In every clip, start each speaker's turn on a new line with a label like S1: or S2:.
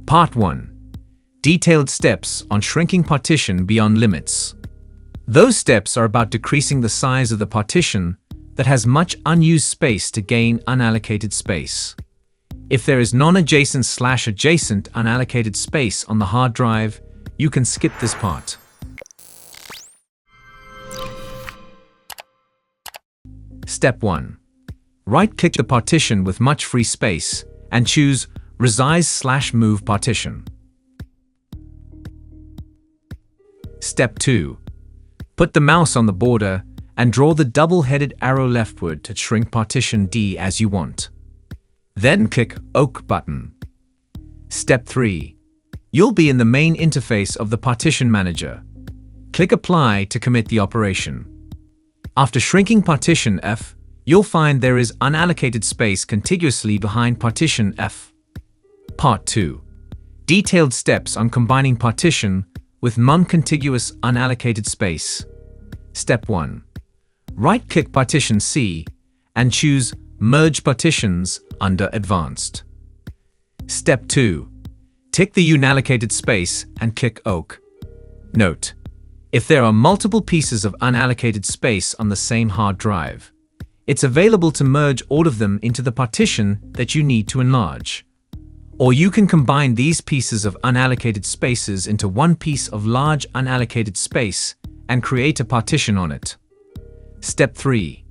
S1: Part 1. Detailed steps on shrinking partition beyond limits. Those steps are about decreasing the size of the partition that has much unused space to gain unallocated space. If there is non-adjacent/adjacent unallocated space on the hard drive, you can skip this part. Step 1. Right-click the partition with much free space and choose Resize/Move Partition. Step 2. Put the mouse on the border and draw the double-headed arrow leftward to shrink partition D as you want. Then click OK button. Step 3. You'll be in the main interface of the Partition Manager. Click Apply to commit the operation. After shrinking partition F, you'll find there is unallocated space contiguously behind partition F. Part 2. Detailed steps on combining partition with non-contiguous unallocated space. Step 1. Right-click partition C and choose Merge Partitions under Advanced. Step 2. Tick the unallocated space and click OK. Note: if there are multiple pieces of unallocated space on the same hard drive, it's available to merge all of them into the partition that you need to enlarge. Or you can combine these pieces of unallocated spaces into one piece of large unallocated space and create a partition on it. Step 3.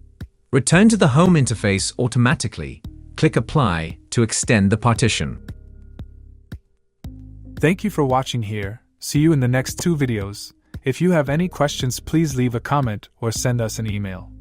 S1: Return to the home interface automatically. Click Apply to extend the partition.
S2: Thank you for watching here. See you in the next 2 videos. If you have any questions, please leave a comment or send us an email.